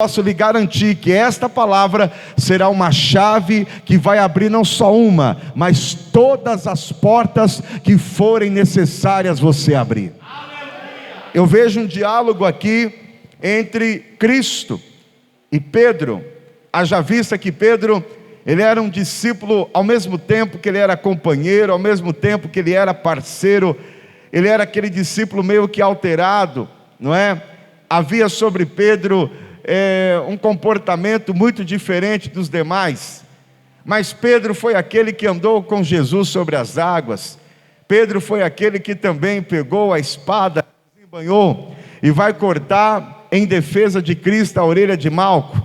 Posso lhe garantir que esta palavra será uma chave que vai abrir não só uma, mas todas as portas que forem necessárias você abrir. Eu vejo um diálogo aqui entre Cristo e Pedro. Haja vista que Pedro, ele era um discípulo ao mesmo tempo que ele era companheiro, ao mesmo tempo que ele era parceiro. Ele era aquele discípulo meio que alterado, não é? Havia sobre Pedro um comportamento muito diferente dos demais, mas Pedro foi aquele que andou com Jesus sobre as águas. Pedro foi aquele que também pegou a espada, banhou e vai cortar em defesa de Cristo a orelha de Malco.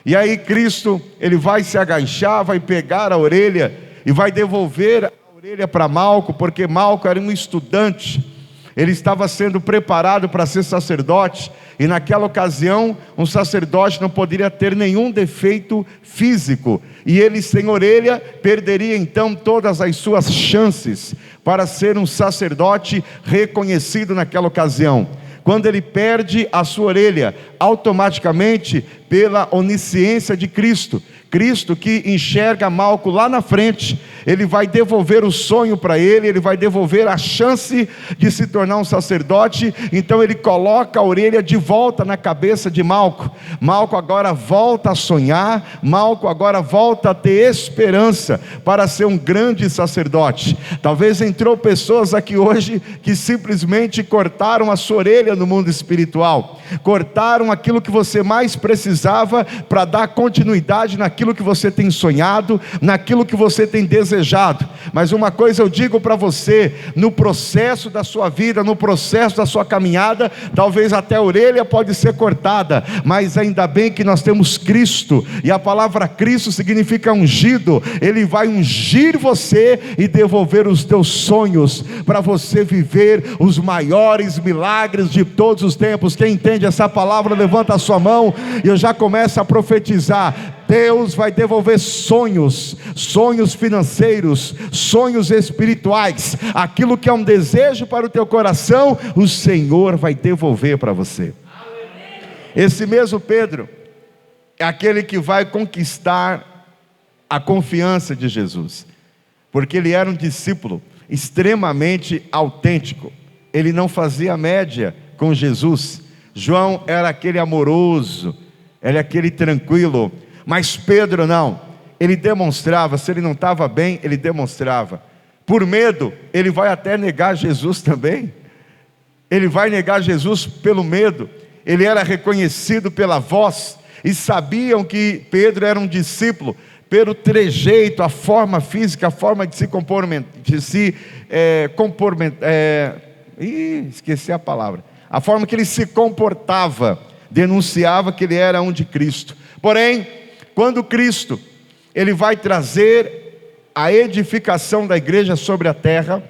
E aí Cristo, ele vai se agachar, vai pegar a orelha e vai devolver a orelha para Malco, porque Malco era um estudante. Ele estava sendo preparado para ser sacerdote, e naquela ocasião um sacerdote não poderia ter nenhum defeito físico, e ele sem orelha perderia então todas as suas chances para ser um sacerdote reconhecido naquela ocasião. Quando ele perde a sua orelha, automaticamente, pela onisciência de Cristo, Cristo que enxerga Malco lá na frente, ele vai devolver o sonho para ele, ele vai devolver a chance de se tornar um sacerdote. Então ele coloca a orelha de volta na cabeça de Malco. Malco agora volta a sonhar, Malco agora volta a ter esperança para ser um grande sacerdote. Talvez entrou pessoas aqui hoje que simplesmente cortaram a sua orelha no mundo espiritual, cortaram aquilo que você mais precisava para dar continuidade naquilo que você tem sonhado, naquilo que você tem desejado. Mas uma coisa eu digo para você: no processo da sua vida, no processo da sua caminhada, talvez até a orelha pode ser cortada, mas ainda bem que nós temos Cristo, e a palavra Cristo significa ungido. Ele vai ungir você e devolver os teus sonhos, para você viver os maiores milagres de todos os tempos. Quem entende essa palavra, levanta a sua mão, e eu já começo a profetizar. Deus vai devolver sonhos, sonhos financeiros, sonhos espirituais, aquilo que é um desejo para o teu coração, o Senhor vai devolver para você. Esse mesmo Pedro é aquele que vai conquistar a confiança de Jesus, porque ele era um discípulo extremamente autêntico. Ele não fazia média com Jesus. João era aquele amoroso, ele é aquele tranquilo, mas Pedro não. Ele demonstrava, se ele não estava bem, ele demonstrava. Por medo, ele vai até negar Jesus também. Ele vai negar Jesus pelo medo. Ele era reconhecido pela voz, e sabiam que Pedro era um discípulo pelo trejeito, a forma física, a forma de se esqueci a palavra. A forma que ele se comportava denunciava que ele era um de Cristo. Porém, quando Cristo, ele vai trazer a edificação da igreja sobre a terra,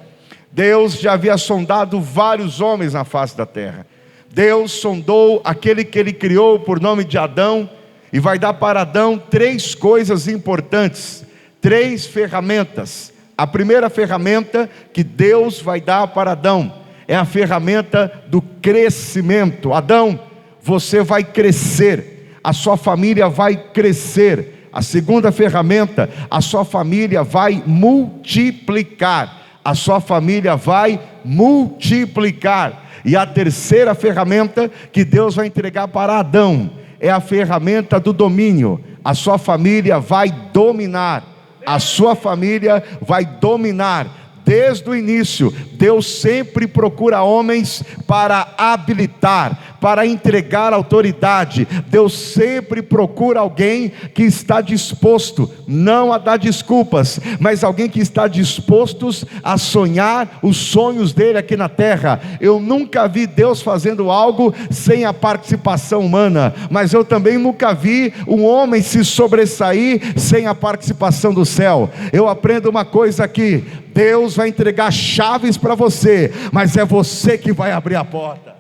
Deus já havia sondado vários homens na face da terra. Deus sondou aquele que ele criou por nome de Adão, e vai dar para Adão 3 coisas importantes, 3 ferramentas. A primeira ferramenta que Deus vai dar para Adão é a ferramenta do crescimento. Adão, você vai crescer, a sua família vai crescer. A segunda ferramenta, a sua família vai multiplicar. A sua família vai multiplicar. E a terceira ferramenta que Deus vai entregar para Adão é a ferramenta do domínio. A sua família vai dominar. A sua família vai dominar. Desde o início, Deus sempre procura homens para habilitar, para entregar autoridade. Deus sempre procura alguém que está disposto, não a dar desculpas, mas alguém que está disposto a sonhar os sonhos dele aqui na terra. Eu nunca vi Deus fazendo algo sem a participação humana, mas eu também nunca vi um homem se sobressair sem a participação do céu. Eu aprendo uma coisa aqui: Deus vai entregar chaves para você, mas é você que vai abrir a porta.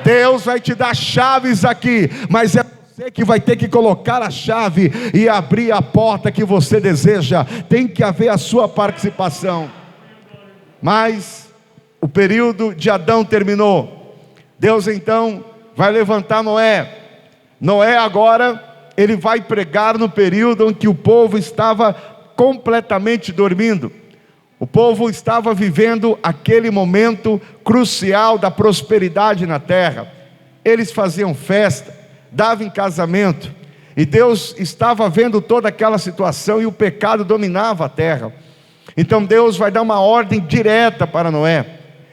Deus vai te dar chaves aqui, mas é você que vai ter que colocar a chave e abrir a porta que você deseja. Tem que haver a sua participação. Mas o período de Adão terminou. Deus então vai levantar Noé, Noé agora, ele vai pregar no período em que o povo estava completamente dormindo. O povo estava vivendo aquele momento crucial da prosperidade na terra. Eles faziam festa, davam em casamento, e Deus estava vendo toda aquela situação, e o pecado dominava a terra. Então Deus vai dar uma ordem direta para Noé,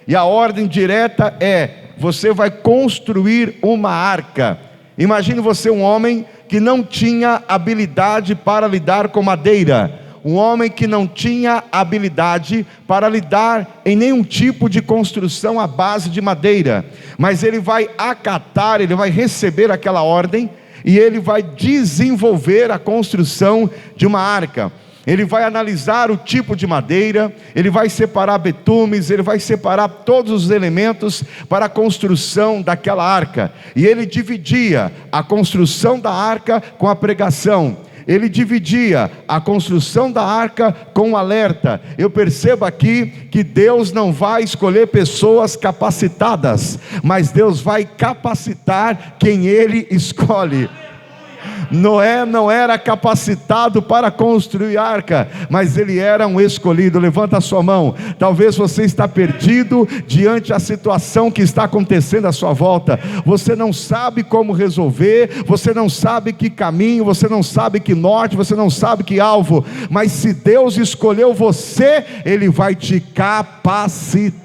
e a ordem direta é: você vai construir uma arca. Imagine você um homem que não tinha habilidade para lidar com madeira, um homem que não tinha habilidade para lidar em nenhum tipo de construção à base de madeira, mas ele vai acatar, ele vai receber aquela ordem, e ele vai desenvolver a construção de uma arca. Ele vai analisar o tipo de madeira, ele vai separar betumes, ele vai separar todos os elementos para a construção daquela arca, e ele dividia a construção da arca com a pregação, ele dividia a construção da arca com o alerta. Eu percebo aqui que Deus não vai escolher pessoas capacitadas, mas Deus vai capacitar quem Ele escolhe. Noé não era capacitado para construir arca, mas ele era um escolhido. Levanta a sua mão. Talvez você está perdido diante da situação que está acontecendo à sua volta. Você não sabe como resolver, você não sabe que caminho, você não sabe que norte, você não sabe que alvo, mas se Deus escolheu você, Ele vai te capacitar.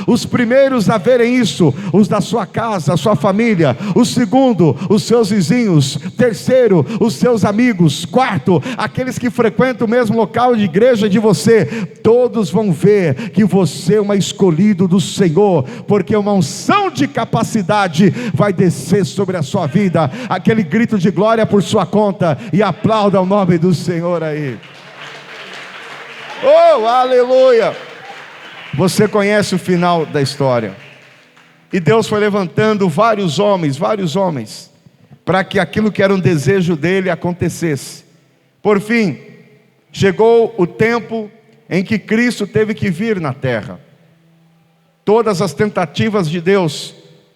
Os primeiros a verem isso, os da sua casa, a sua família. O segundo, os seus vizinhos. Terceiro, os seus amigos. Quarto, aqueles que frequentam o mesmo local de igreja de você. Todos vão ver que você é um escolhido do Senhor, porque uma unção de capacidade vai descer sobre a sua vida. Aquele grito de glória por sua conta, e aplauda o nome do Senhor aí. Oh, aleluia! Você conhece o final da história, e Deus foi levantando vários homens, para que aquilo que era um desejo dele acontecesse. Por fim, chegou o tempo em que Cristo teve que vir na terra. Todas as tentativas de Deus,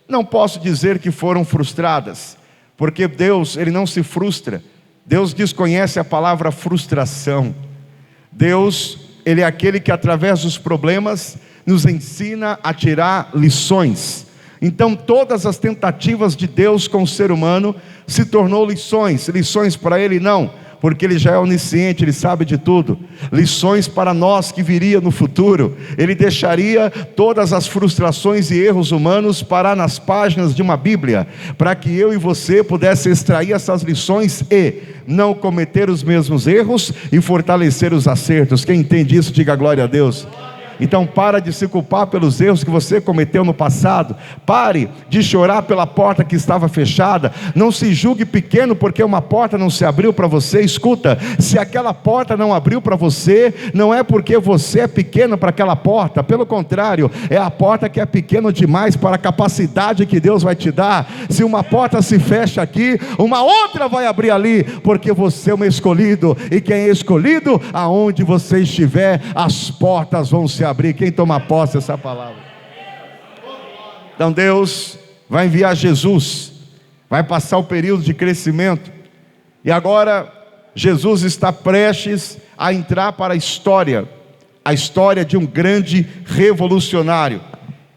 não posso dizer que foram frustradas, porque Deus, Ele não se frustra. Deus desconhece a palavra frustração. Deus, Ele é aquele que através dos problemas nos ensina a tirar lições. Então todas as tentativas de Deus com o ser humano se tornou lições para Ele não, porque Ele já é onisciente, Ele sabe de tudo. Lições para nós que viria no futuro. Ele deixaria todas as frustrações e erros humanos parar nas páginas de uma Bíblia, para que eu e você pudesse extrair essas lições e não cometer os mesmos erros e fortalecer os acertos. Quem entende isso, diga glória a Deus. Então para de se culpar pelos erros que você cometeu no passado. Pare de chorar pela porta que estava fechada. Não se julgue pequeno porque uma porta não se abriu para você. Escuta, se aquela porta não abriu para você, não é porque você é pequeno para aquela porta. Pelo contrário, é a porta que é pequena demais para a capacidade que Deus vai te dar. Se uma porta se fecha aqui, uma outra vai abrir ali, porque você é um escolhido, e quem é escolhido, aonde você estiver, as portas vão se abrir. Quem toma posse dessa palavra? Então Deus vai enviar Jesus, vai passar o período de crescimento, e agora Jesus está prestes a entrar para a história de um grande revolucionário.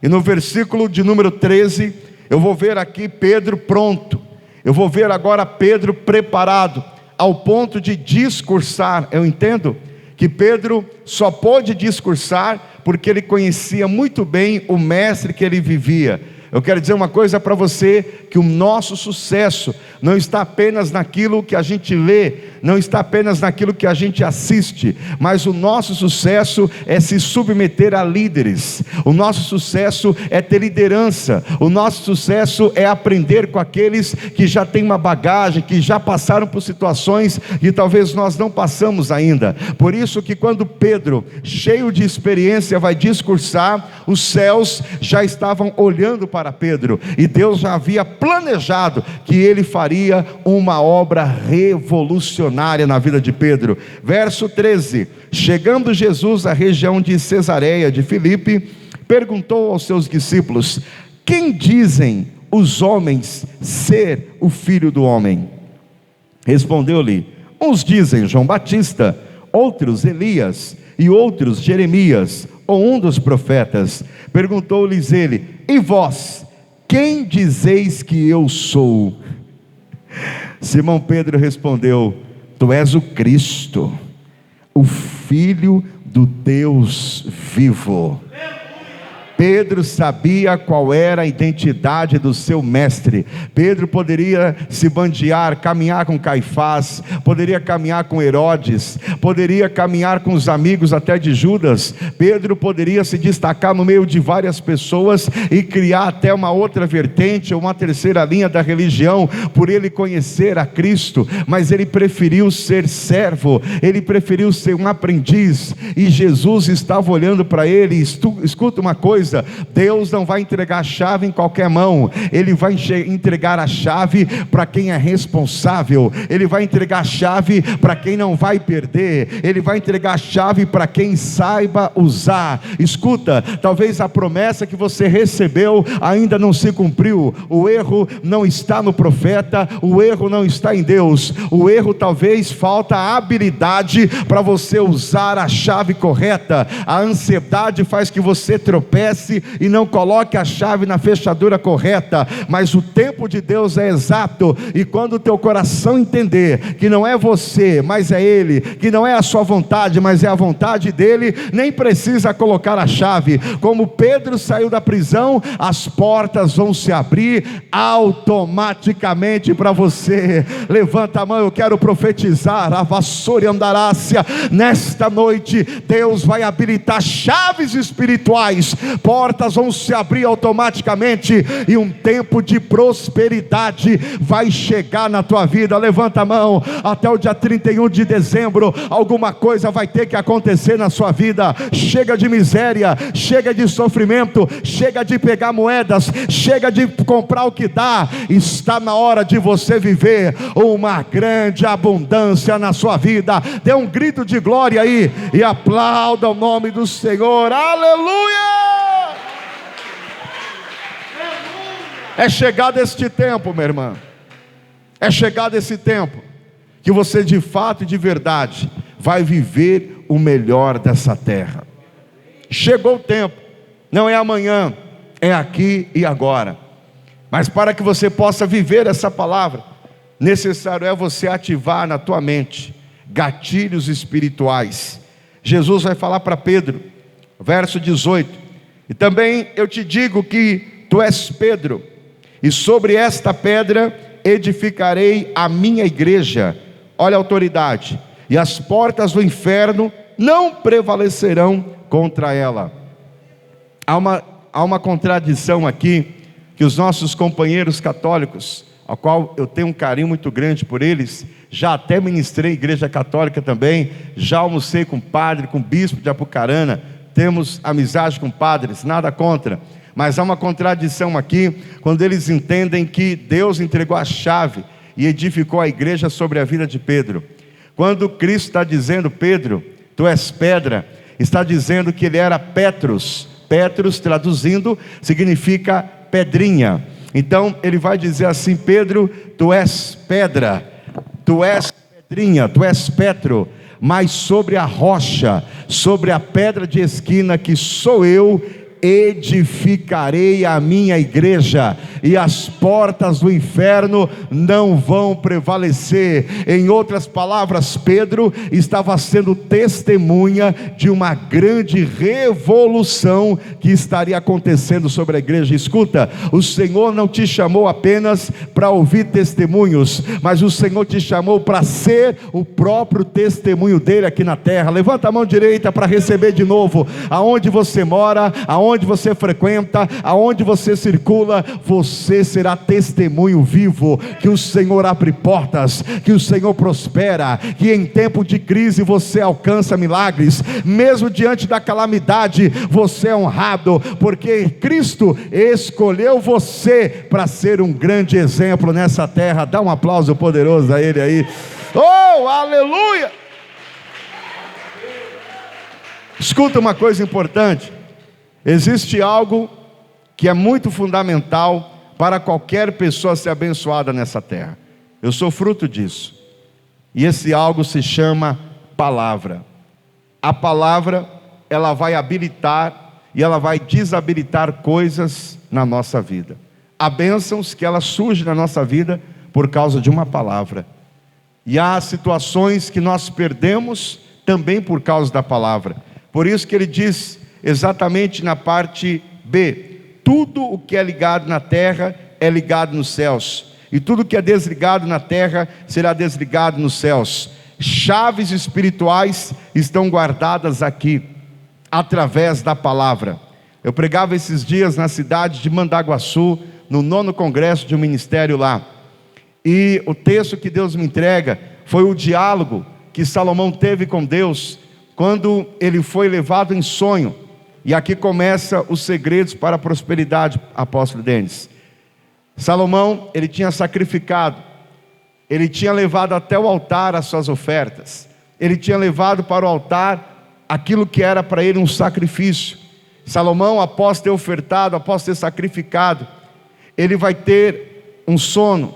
E no versículo de número 13, eu vou ver aqui Pedro pronto, eu vou ver agora Pedro preparado, ao ponto de discursar. Eu entendo que Pedro só pôde discursar porque ele conhecia muito bem o mestre que ele vivia. Eu quero dizer uma coisa para você, que o nosso sucesso não está apenas naquilo que a gente lê, não está apenas naquilo que a gente assiste, mas o nosso sucesso é se submeter a líderes, o nosso sucesso é ter liderança, o nosso sucesso é aprender com aqueles que já têm uma bagagem, que já passaram por situações que talvez nós não passamos ainda. Por isso que quando Pedro, cheio de experiência, vai discursar, os céus já estavam olhando para Pedro, e Deus já havia planejado que ele faria uma obra revolucionária na vida de Pedro. Verso 13: chegando Jesus à região de Cesareia de Filipe, perguntou aos seus discípulos: quem dizem os homens ser o Filho do Homem? Respondeu-lhe: uns dizem João Batista, outros Elias, e outros Jeremias, ou um dos profetas. Perguntou-lhes ele: e vós, quem dizeis que eu sou? Simão Pedro respondeu: tu és o Cristo, o Filho do Deus vivo. Pedro sabia qual era a identidade do seu mestre. Pedro poderia se bandear, caminhar com Caifás, poderia caminhar com Herodes, poderia caminhar com os amigos até de Judas. Pedro poderia se destacar no meio de várias pessoas e criar até uma outra vertente, ou uma terceira linha da religião, por ele conhecer a Cristo. Mas ele preferiu ser servo, ele preferiu ser um aprendiz, e Jesus estava olhando para ele. Escuta uma coisa: Deus não vai entregar a chave em qualquer mão. Ele vai entregar a chave para quem é responsável. Ele vai entregar a chave para quem não vai perder. Ele vai entregar a chave para quem saiba usar. Escuta, talvez a promessa que você recebeu ainda não se cumpriu. O erro não está no profeta, o erro não está em Deus. O erro talvez falta a habilidade para você usar a chave correta. A ansiedade faz que você tropece e não coloque a chave na fechadura correta. Mas o tempo de Deus é exato, e quando o teu coração entender que não é você, mas é Ele, que não é a sua vontade, mas é a vontade dEle, nem precisa colocar a chave. Como Pedro saiu da prisão, as portas vão se abrir automaticamente para você. Levanta a mão, eu quero profetizar a vassoura e andarácia. Nesta noite Deus vai habilitar chaves espirituais, portas vão se abrir automaticamente, e um tempo de prosperidade vai chegar na tua vida. Levanta a mão. Até o dia 31 de dezembro, alguma coisa vai ter que acontecer na sua vida. Chega de miséria, chega de sofrimento, chega de pegar moedas, chega de comprar o que dá. Está na hora de você viver uma grande abundância na sua vida. Dê um grito de glória aí e aplauda o nome do Senhor. Aleluia! É chegado este tempo, minha irmã. É chegado esse tempo que você de fato e de verdade vai viver o melhor dessa terra. Chegou o tempo. Não é amanhã, é aqui e agora. Mas para que você possa viver essa palavra, necessário é você ativar na tua mente gatilhos espirituais. Jesus vai falar para Pedro, verso 18: e também eu te digo que tu és Pedro, e sobre esta pedra edificarei a minha igreja. Olha a autoridade: e as portas do inferno não prevalecerão contra ela. Há uma contradição aqui, que os nossos companheiros católicos, ao qual eu tenho um carinho muito grande por eles, já até ministrei igreja católica também, já almocei com padre, com bispo de Apucarana, temos amizade com padres, nada contra. Mas há uma contradição aqui, quando eles entendem que Deus entregou a chave e edificou a igreja sobre a vida de Pedro. Quando Cristo está dizendo: Pedro, tu és pedra, está dizendo que ele era Petrus. Petrus, traduzindo, significa pedrinha. Então ele vai dizer assim: Pedro, tu és pedra, tu és pedrinha, tu és Petro, mas sobre a rocha, sobre a pedra de esquina que sou eu, edificarei a minha igreja, e as portas do inferno não vão prevalecer. Em outras palavras, Pedro estava sendo testemunha de uma grande revolução que estaria acontecendo sobre a igreja. Escuta, o Senhor não te chamou apenas para ouvir testemunhos, mas o Senhor te chamou para ser o próprio testemunho dele aqui na terra. Levanta a mão direita para receber de novo. Aonde você mora, aonde você frequenta, aonde você circula, você será testemunho vivo, que o Senhor abre portas, que o Senhor prospera, que em tempo de crise você alcança milagres, mesmo diante da calamidade você é honrado, porque Cristo escolheu você para ser um grande exemplo nessa terra. Dá um aplauso poderoso a Ele aí. Oh, aleluia! Escuta uma coisa importante. Existe algo que é muito fundamental para qualquer pessoa ser abençoada nessa terra. Eu sou fruto disso. E esse algo se chama palavra. A palavra, ela vai habilitar e ela vai desabilitar coisas na nossa vida. Há bênçãos que elas surgem na nossa vida por causa de uma palavra. E há situações que nós perdemos também por causa da palavra. Por isso que ele diz exatamente na parte B: tudo o que é ligado na terra é ligado nos céus, e tudo que é desligado na terra será desligado nos céus. Chaves espirituais estão guardadas aqui, através da palavra. Eu pregava esses dias na cidade de Mandaguaçu, no 9º congresso de um ministério lá, e o texto que Deus me entrega foi o diálogo que Salomão teve com Deus, quando ele foi levado em sonho. E aqui começa os segredos para a prosperidade, apóstolo Denis. Salomão, ele tinha sacrificado, ele tinha levado até o altar as suas ofertas, ele tinha levado para o altar aquilo que era para ele um sacrifício. Salomão, após ter ofertado, após ter sacrificado, ele vai ter um sono,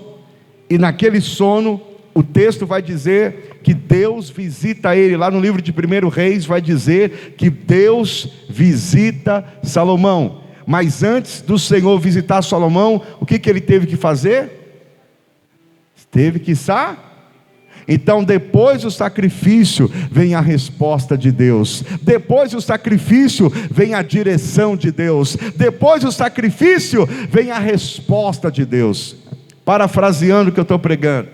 e naquele sono, o texto vai dizer que Deus visita ele. Lá no livro de 1 Reis vai dizer que Deus visita Salomão. Mas antes do Senhor visitar Salomão, o que ele teve que fazer? Teve que Então, depois do sacrifício, vem a resposta de Deus. Depois do sacrifício, vem a direção de Deus. Depois do sacrifício, vem a resposta de Deus. Parafraseando o que eu estou pregando,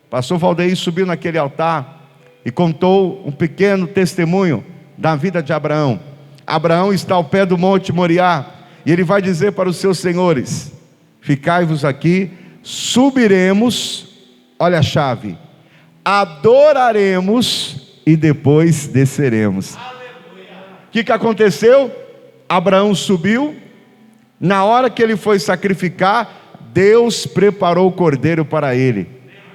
pastor Valdeir subiu naquele altar e contou um pequeno testemunho da vida de Abraão. Abraão está ao pé do monte Moriá, e ele vai dizer para os seus senhores: ficai-vos aqui, subiremos, olha a chave, adoraremos e depois desceremos. O que aconteceu? Abraão subiu. Na hora que ele foi sacrificar, Deus preparou o cordeiro para ele.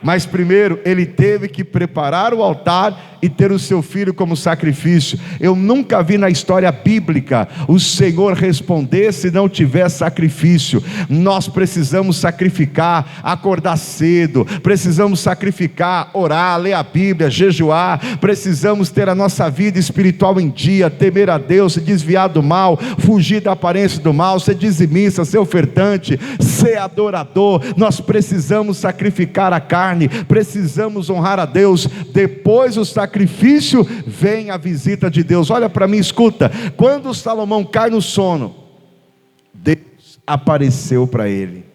Mas primeiro ele teve que preparar o altar e ter o seu filho como sacrifício. Eu nunca vi na história bíblica o Senhor responder se não tiver sacrifício. Nós precisamos sacrificar, acordar cedo, precisamos sacrificar, orar, ler a Bíblia, jejuar, precisamos ter a nossa vida espiritual em dia, temer a Deus, se desviar do mal, fugir da aparência do mal, ser dizimista, ser ofertante, ser adorador. Nós precisamos sacrificar a carne, precisamos honrar a Deus. Depois do sacrifício vem a visita de Deus. Olha para mim, escuta. Quando Salomão cai no sono, Deus apareceu para ele.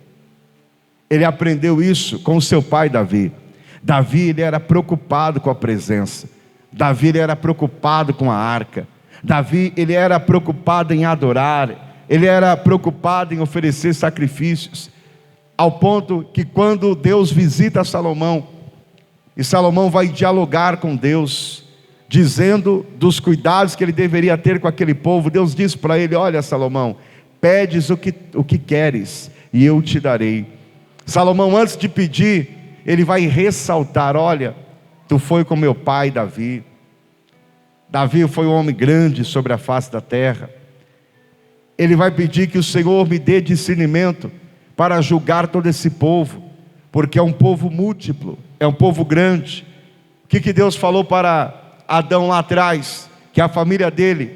Ele aprendeu isso com o seu pai Davi. Davi, ele era preocupado com a presença. Davi, ele era preocupado com a arca. Davi, ele era preocupado em adorar. Ele era preocupado em oferecer sacrifícios, ao ponto que quando Deus visita Salomão, e Salomão vai dialogar com Deus, dizendo dos cuidados que ele deveria ter com aquele povo, Deus diz para ele: olha, Salomão, pedes o que queres, e eu te darei. Salomão, antes de pedir, ele vai ressaltar: olha, tu foi com meu pai Davi. Davi foi um homem grande sobre a face da terra. Ele vai pedir que o Senhor me dê discernimento para julgar todo esse povo, porque é um povo múltiplo, é um povo grande. O que Deus falou para Adão lá atrás? Que a família dele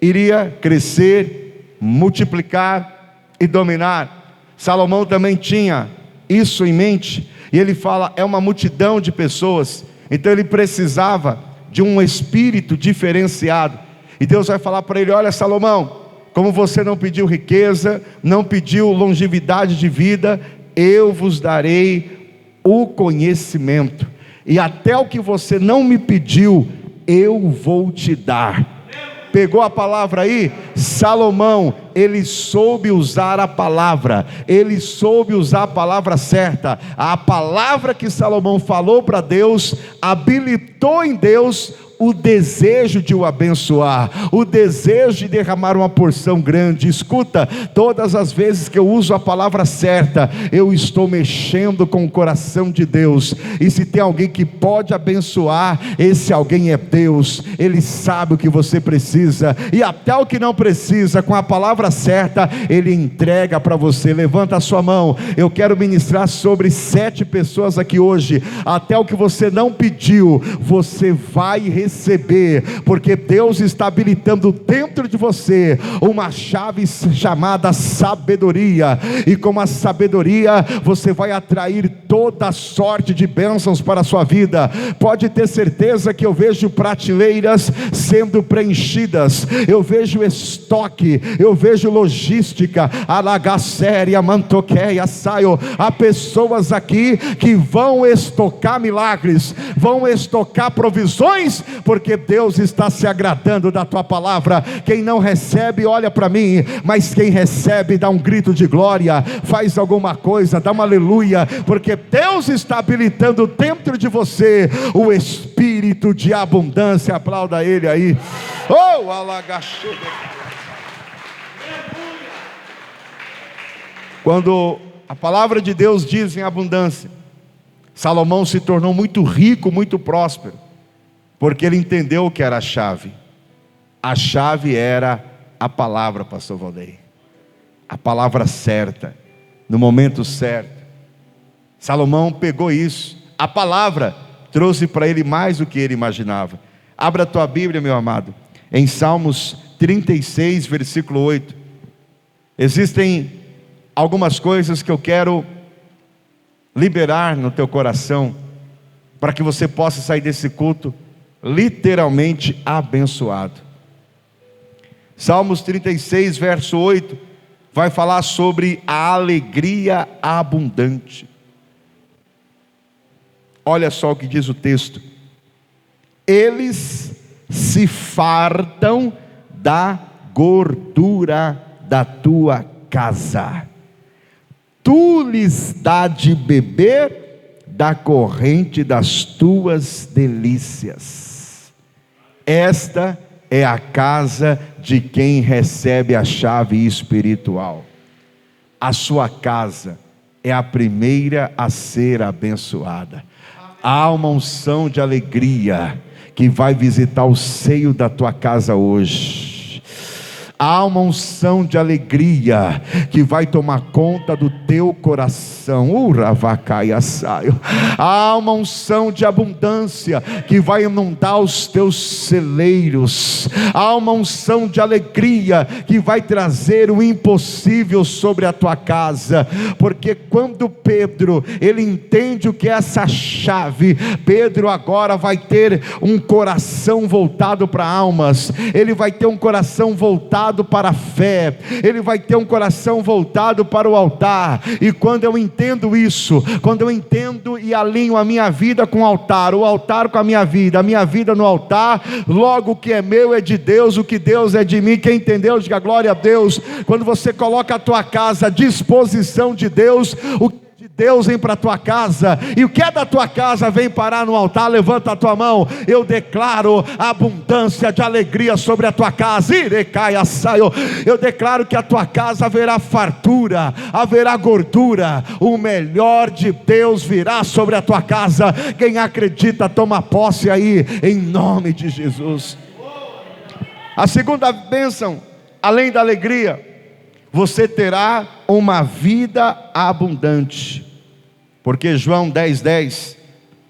iria crescer, multiplicar e dominar. Salomão também tinha isso em mente, e ele fala: é uma multidão de pessoas, então ele precisava de um espírito diferenciado. E Deus vai falar para ele: olha, Salomão, como você não pediu riqueza, não pediu longevidade de vida, eu vos darei o conhecimento, e até o que você não me pediu, eu vou te dar. Pegou a palavra aí? Salomão, ele soube usar a palavra, ele soube usar a palavra certa. A palavra que Salomão falou para Deus, habilitou em Deus o desejo de o abençoar, o desejo de derramar uma porção grande. Escuta, todas as vezes que eu uso a palavra certa, eu estou mexendo com o coração de Deus. E se tem alguém que pode abençoar, esse alguém é Deus. Ele sabe o que você precisa, e até o que não precisa, com a palavra certa, Ele entrega para você. Levanta a sua mão. Eu quero ministrar sobre 7 pessoas aqui hoje. Até o que você não pediu, você vai receber, porque Deus está habilitando dentro de você uma chave chamada sabedoria, e com a sabedoria você vai atrair toda sorte de bênçãos para a sua vida. Pode ter certeza que eu vejo prateleiras sendo preenchidas, eu vejo estoque, eu vejo logística, alagaceria, mantoqueia, saio. Há pessoas aqui que vão estocar milagres, vão estocar provisões, porque Deus está se agradando da tua palavra. Quem não recebe, olha para mim, mas quem recebe, dá um grito de glória, faz alguma coisa, dá uma aleluia, porque Deus está habilitando dentro de você o espírito de abundância. Aplauda Ele aí. Oh, alagache. Quando a palavra de Deus diz em abundância, Salomão se tornou muito rico, muito próspero, porque ele entendeu o que era a chave. A chave era a palavra, pastor Valdeir, a palavra certa, no momento certo. Salomão pegou isso, a palavra trouxe para ele mais do que ele imaginava. Abra a tua Bíblia, meu amado, em Salmos 36, versículo 8. Existem algumas coisas que eu quero liberar no teu coração, para que você possa sair desse culto literalmente abençoado. Salmos 36, verso 8, vai falar sobre a alegria abundante. Olha só o que diz o texto: eles se fartam da gordura da tua casa, tu lhes dá de beber da corrente das tuas delícias. Esta é a casa de quem recebe a chave espiritual. A sua casa é a primeira a ser abençoada. Há uma unção de alegria que vai visitar o seio da tua casa hoje. Há uma unção de alegria que vai tomar conta do teu coração. Há uma unção de abundância que vai inundar os teus celeiros. Há uma unção de alegria que vai trazer o impossível sobre a tua casa. Porque quando Pedro, ele entende o que é essa chave, Pedro agora vai ter um coração voltado para almas. Ele vai ter um coração voltado para a fé, ele vai ter um coração voltado para o altar. E quando eu entendo isso, quando eu entendo e alinho a minha vida com o altar com a minha vida no altar, logo o que é meu é de Deus, o que Deus é de mim. Quem entendeu, diga glória a Deus. Quando você coloca a tua casa à disposição de Deus, o de Deus vem para a tua casa, e o que é da tua casa vem parar no altar. Levanta a tua mão. Eu declaro abundância de alegria sobre a tua casa. Eu declaro que a tua casa haverá fartura, haverá gordura. O melhor de Deus virá sobre a tua casa. Quem acredita, toma posse aí, em nome de Jesus. A segunda bênção, além da alegria, você terá uma vida abundante. Porque João 10:10,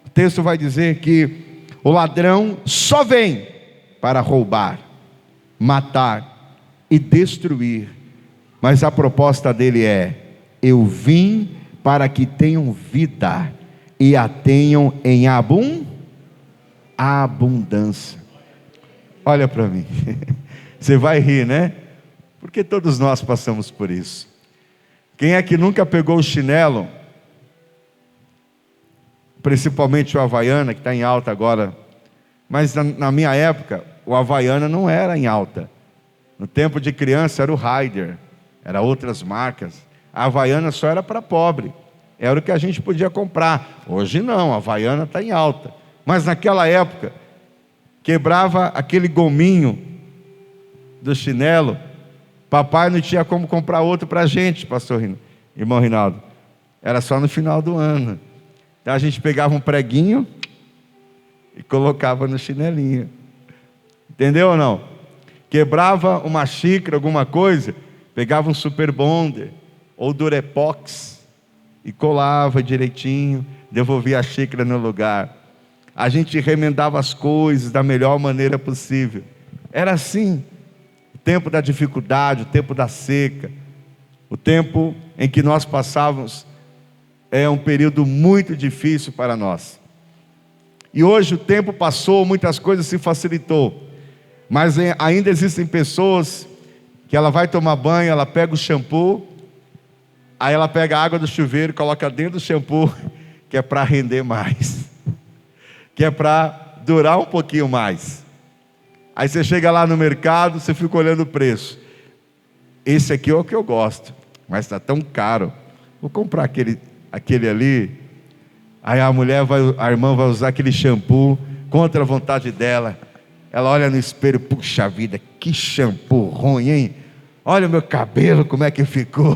o texto vai dizer que o ladrão só vem para roubar, matar e destruir. Mas a proposta dele é: eu vim para que tenham vida e a tenham em abundância. Olha para mim, você vai rir, né? Porque todos nós passamos por isso. Quem é que nunca pegou o chinelo, principalmente o Havaiana, que está em alta agora, mas na minha época, o Havaiana não era em alta. No tempo de criança era o Raider, era outras marcas. A Havaiana só era para pobre, era o que a gente podia comprar. Hoje não, a Havaiana está em alta. Mas naquela época, quebrava aquele gominho do chinelo, papai não tinha como comprar outro para a gente, irmão Rinaldo. Era só no final do ano. Então a gente pegava um preguinho e colocava no chinelinho. Entendeu ou não? Quebrava uma xícara, alguma coisa, pegava um Super Bonder ou Durepox e colava direitinho, devolvia a xícara no lugar. A gente remendava as coisas da melhor maneira possível. Era assim. O tempo da dificuldade, o tempo da seca, o tempo em que nós passávamos, é um período muito difícil para nós. E hoje o tempo passou, muitas coisas se facilitou, mas ainda existem pessoas que ela vai tomar banho, ela pega o shampoo, aí ela pega a água do chuveiro, coloca dentro do shampoo, que é para render mais, que é para durar um pouquinho mais. Aí você chega lá no mercado, você fica olhando o preço. Esse aqui é o que eu gosto, mas está tão caro. Vou comprar aquele ali. Aí a irmã vai usar aquele shampoo contra a vontade dela. Ela olha no espelho, puxa vida, que shampoo ruim, hein? Olha o meu cabelo, como é que ficou.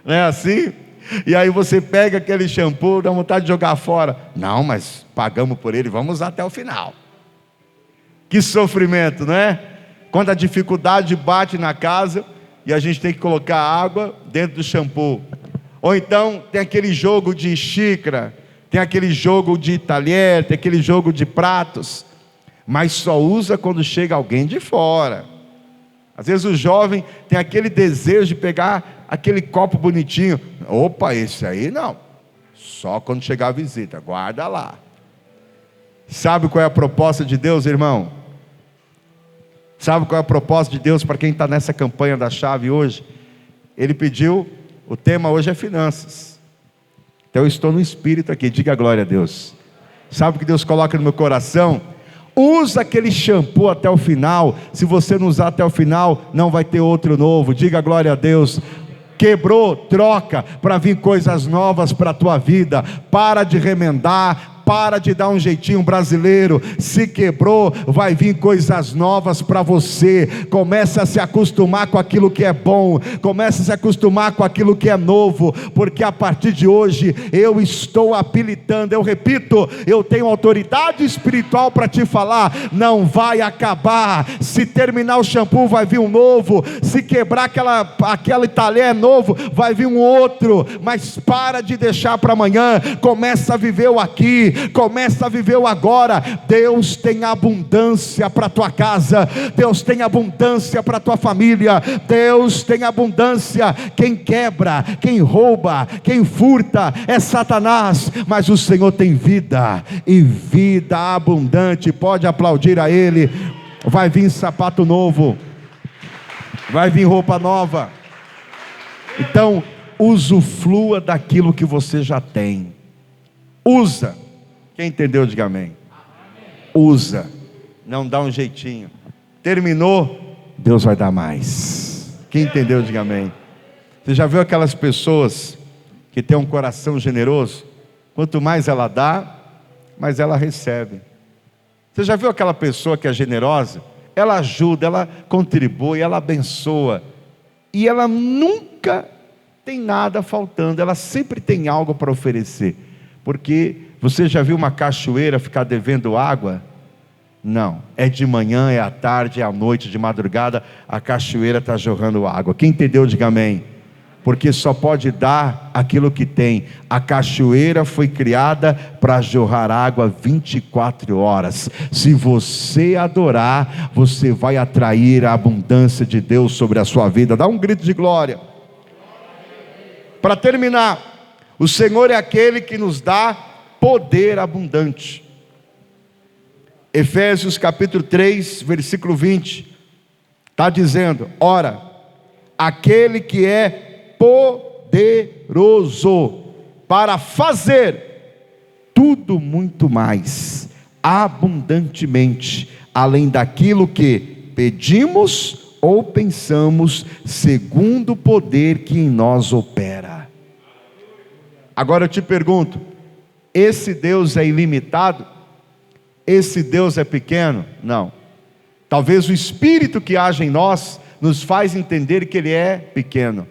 Não é assim? E aí você pega aquele shampoo, dá vontade de jogar fora. Não, mas pagamos por ele, vamos usar até o final. Que sofrimento, não é? Quando a dificuldade bate na casa e a gente tem que colocar água dentro do shampoo. Ou então tem aquele jogo de xícara, tem aquele jogo de talher, tem aquele jogo de pratos, mas só usa quando chega alguém de fora. Às vezes o jovem tem aquele desejo de pegar aquele copo bonitinho. Opa, esse aí não, só quando chegar a visita, guarda lá. Sabe qual é a proposta de Deus, irmão? Sabe qual é a proposta de Deus para quem está nessa campanha da chave hoje? Ele pediu, o tema hoje é finanças. Então eu estou no espírito aqui, diga glória a Deus. Sabe o que Deus coloca no meu coração? Usa aquele shampoo até o final. Se você não usar até o final, não vai ter outro novo, diga glória a Deus. Quebrou, troca, para vir coisas novas para a tua vida. Para de remendar, para de dar um jeitinho brasileiro. Se quebrou, vai vir coisas novas para você. Comece a se acostumar com aquilo que é bom, comece a se acostumar com aquilo que é novo, porque a partir de hoje eu estou habilitando, eu repito, eu tenho autoridade espiritual para te falar, não vai acabar. Se terminar o shampoo, vai vir um novo. Se quebrar aquele talher novo, vai vir um outro. Mas para de deixar para amanhã, começa a viver o aqui, começa a viver o agora. Deus tem abundância para a tua casa, Deus tem abundância para a tua família, Deus tem abundância. Quem quebra, quem rouba, quem furta é Satanás, mas o Senhor tem vida, e vida abundante. Pode aplaudir a Ele. Vai vir sapato novo, vai vir roupa nova. Então usufrua daquilo que você já tem. Usa. Quem entendeu, diga amém. Usa, não dá um jeitinho. Terminou, Deus vai dar mais. Quem entendeu, diga amém. Você já viu aquelas pessoas que têm um coração generoso? Quanto mais ela dá, mais ela recebe. Você já viu aquela pessoa que é generosa? Ela ajuda, ela contribui, ela abençoa, e ela nunca tem nada faltando, ela sempre tem algo para oferecer. Porque você já viu uma cachoeira ficar devendo água? Não, é de manhã, é à tarde, é à noite, de madrugada, a cachoeira está jorrando água. Quem entendeu, diga amém. Porque só pode dar aquilo que tem. A cachoeira foi criada para jorrar água 24 horas. Se você adorar, você vai atrair a abundância de Deus sobre a sua vida. Dá um grito de glória. Para terminar, o Senhor é aquele que nos dá poder abundante. Efésios capítulo 3, versículo 20, está dizendo: ora, aquele que é poderoso para fazer tudo muito mais, abundantemente, além daquilo que pedimos ou pensamos, segundo o poder que em nós opera. Agora eu te pergunto, esse Deus é ilimitado? esse Deus é pequeno? Não. Talvez o Espírito que age em nós nos faz entender que Ele é pequeno,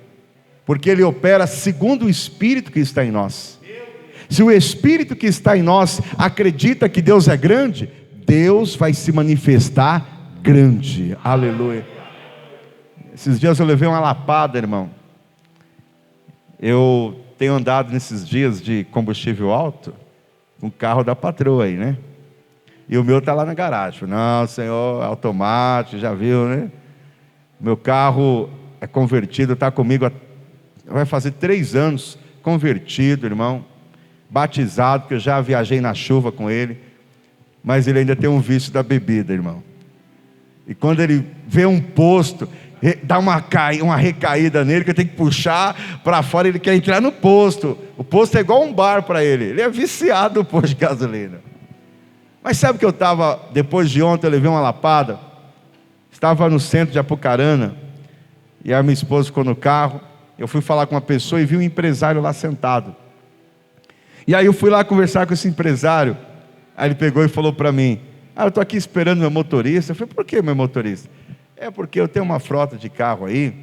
porque Ele opera segundo o Espírito que está em nós. Se o Espírito que está em nós acredita que Deus é grande, Deus vai se manifestar grande. Aleluia. Esses dias eu levei uma lapada, irmão. Eu tenho andado nesses dias de combustível alto com o carro da patroa aí, né? E o meu está lá na garagem. Não, senhor, automático, já viu, né? Meu carro é convertido, está comigo, vai fazer 3 anos, convertido, irmão, batizado, porque eu já viajei na chuva com ele, mas ele ainda tem um vício da bebida, irmão. E quando ele vê um posto, dá uma recaída nele, que eu tenho que puxar para fora, ele quer entrar no posto. O posto é igual um bar para ele, ele é viciado no posto de gasolina. Mas sabe que eu estava, depois de ontem eu levei uma lapada, estava no centro de Apucarana, e a minha esposa ficou no carro, eu fui falar com uma pessoa e vi um empresário lá sentado. E aí eu fui lá conversar com esse empresário, aí ele pegou e falou para mim, eu estou aqui esperando meu motorista. Eu falei, por que meu motorista? É porque eu tenho uma frota de carro aí,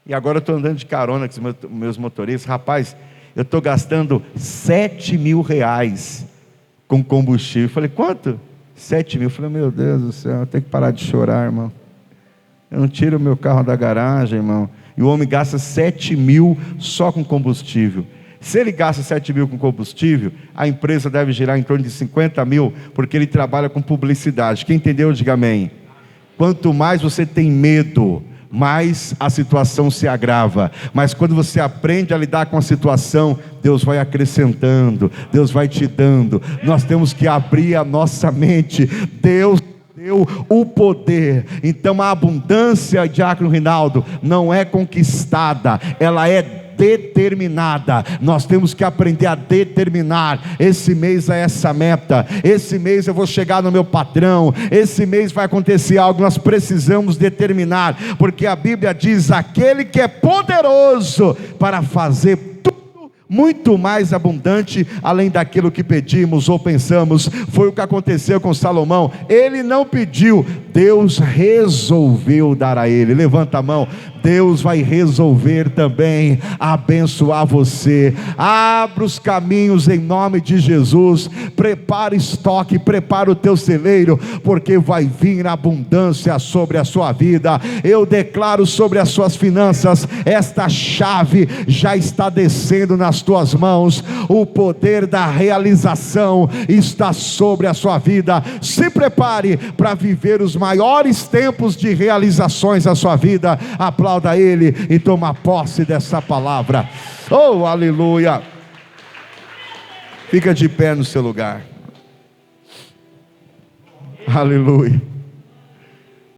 e agora eu estou andando de carona com os meus motoristas. Rapaz, eu estou gastando R$7.000 com combustível. Eu falei, quanto? 7 mil. Eu falei, meu Deus do céu, eu tenho que parar de chorar, irmão. Eu não tiro o meu carro da garagem, irmão. E o homem gasta 7 mil só com combustível. Se ele gasta 7 mil com combustível, a empresa deve girar em torno de 50 mil, porque ele trabalha com publicidade. Quem entendeu, diga amém. Quanto mais você tem medo, mais a situação se agrava. Mas quando você aprende a lidar com a situação, Deus vai acrescentando, Deus vai te dando. Nós temos que abrir a nossa mente. Deus deu o poder. Então a abundância, Diácono Rinaldo, não é conquistada, ela é determinada. Nós temos que aprender a determinar. Esse mês é essa meta, esse mês eu vou chegar no meu patrão, esse mês vai acontecer algo. Nós precisamos determinar, porque a Bíblia diz, aquele que é poderoso para fazer tudo muito mais abundante, além daquilo que pedimos ou pensamos. Foi o que aconteceu com Salomão. Ele não pediu, Deus resolveu dar a ele. Levanta a mão. Deus vai resolver também abençoar você. Abra os caminhos em nome de Jesus. Prepara estoque, prepara o teu celeiro, porque vai vir abundância sobre a sua vida. Eu declaro sobre as suas finanças, esta chave já está descendo nas tuas mãos. O poder da realização está sobre a sua vida. Se prepare para viver os maiores tempos de realizações da sua vida. Aplauda a Ele e toma posse dessa palavra. Oh, aleluia. Fica de pé no seu lugar. Aleluia.